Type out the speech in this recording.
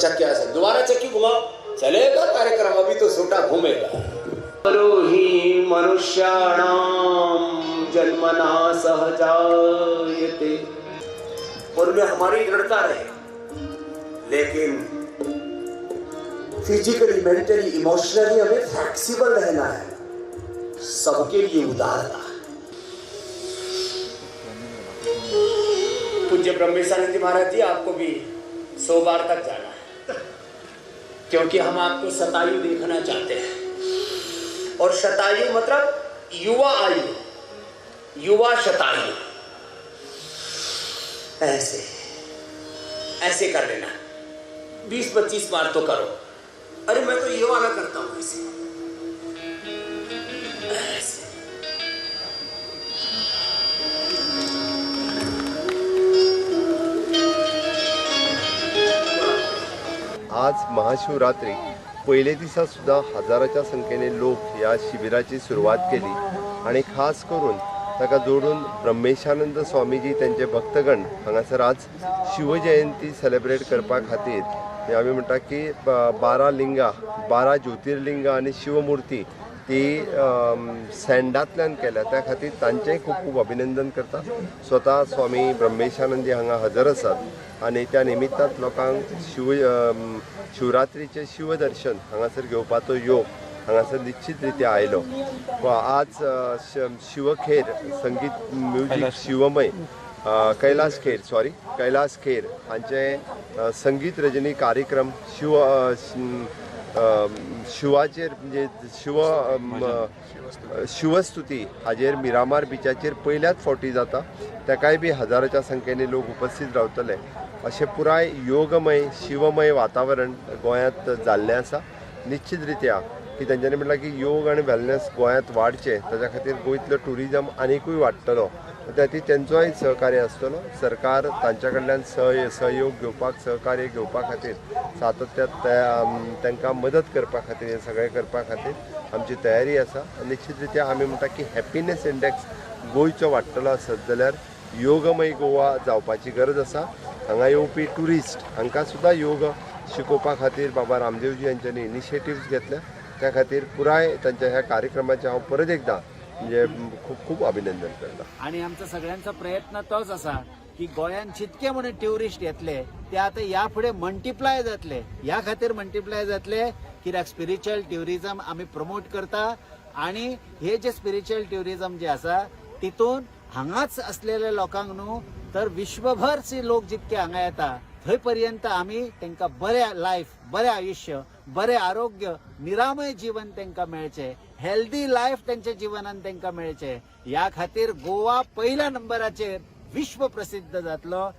चक्की असेल, दोबारा चक्की घुमाओ, चलेगा कार्यक्रम, अभी तो छोटा घूमेगा। ही मनुष्याणाम जन्मना सहजायते, उनमें हमारी दृढ़ता रहे, लेकिन फिजिकली, मेंटली, इमोशनली हमें फ्लेक्सिबल रहना है, सबके लिए उदारता। पूज्य ब्रह्मेशानंद महाराज जी, आपको भी 100 बार तक जाना है, क्योंकि हम आपको शतायु देखना चाहते हैं। और शतायु मतलब युवा आयु, युवा शतायु। ऐसे ऐसे कर लेना, 20-25 बार तो करो। अरे मैं तो ये वाला करता हूं ऐसे। आज महाशिवरात्री पहिले दिसा सुद्धा हजाराच्या संख्येने लोक या शिबिराची सुरुवात केली आणि खास करून ताका जोडून ब्रह्मेशानंद स्वामीजी त्यांचे भक्तगण हांगासर आज शिवजयंती सेलिब्रेट करपा खातीर आमी म्हणटा की 12 लिंगां, 12 ज्योतिर्लिंगां आणि शिवमूर्ती ती सँडांतल्यान केल्या, त्या खातीर तांचेंय खूब खूब अभिनंदन करता। स्वता स्वामी ब्रह्मेशानंदी हांगा हजर आसात आणि त्या निमित्तान लोकांक शिवरात्रीचे शिवदर्शन हांगासर घेवपाचो योग हांगासर निश्चित रित्या आयलो। आज शिवखेर संगीत म्युझिक शिवमय कैलास खेर हांचे संगीत रजनी कार्यक्रम शिवाचेर म्हणजे शिवस्तुती हाजेर मिरामार बिचाचेर पहिल्याच फावटी जाता, ताकाय बी हजाराच्या संख्येने लोक उपस्थित रावतले। अशें पुराय योगमय शिवमय वातावरण गोंयांत जाल्लें आसा। निश्चित रित्या की तांच्यांनी म्हटलां की योग आनी वेलनेस गोंयांत वाडचे, ताच्या खातीर गोंयतलो टुरिजम आनीकूय वाडटलो, त्या खातीर तेंचोय सहकार्य आसतलो। सरकार तांच्या कडल्यान सहयोग घेवपाक, सहकार्य घेवपा खातीर सातत्यान तांकां मदत करपा खातीर, हें सगळें करपा खातीर आमची तयारी आसा। निश्चित रित्या आमी म्हणटा की हॅपिनेस इंडेक्स गोंयचो वाडटलो आसत जाल्यार योगमय गोवा जावपाची गरज आसा। हांगा येवपी टुरिस्ट हांकां सुद्दां योग शिकोवपा खातीर बाबा रामदेवजी हांच्यांनी इनिशिएटिव्स घेतल्या, त्या खातीर पुराय तांच्या ह्या कार्यक्रमाचे हांव परत एकदां म्हणजे खूब खूब अभिनंदन करता। आणि आमचा सगळ्यांचा प्रयत्न तोच असा की गोंयान जितके म्हणून ट्युरिस्ट येतले ते आता या फुडें मल्टिप्लाय जातले। ह्या खातीर मल्टिप्लाय जातले कित्याक स्पिरिच्युअल ट्युरिजम आमी प्रमोट करता आणि हे जे स्पिरिच्युअल ट्युरिजम जे आसा तितून हांगाच असलेल्या लोकांक न्हू तर विश्वभरचे लोक जितके हांगा येता थंय पर्यंत आमी तांकां बरें लायफ, बरें आयुष्य, बरें आरोग्य, निरामय जीवन तांकां मेळचें, हेल्दी लायफ त्यांच्या जीवनान तांकां मेळचें, ह्या खातीर गोवा पहिल्या नंबराचेर विश्व प्रसिद्ध जातलो।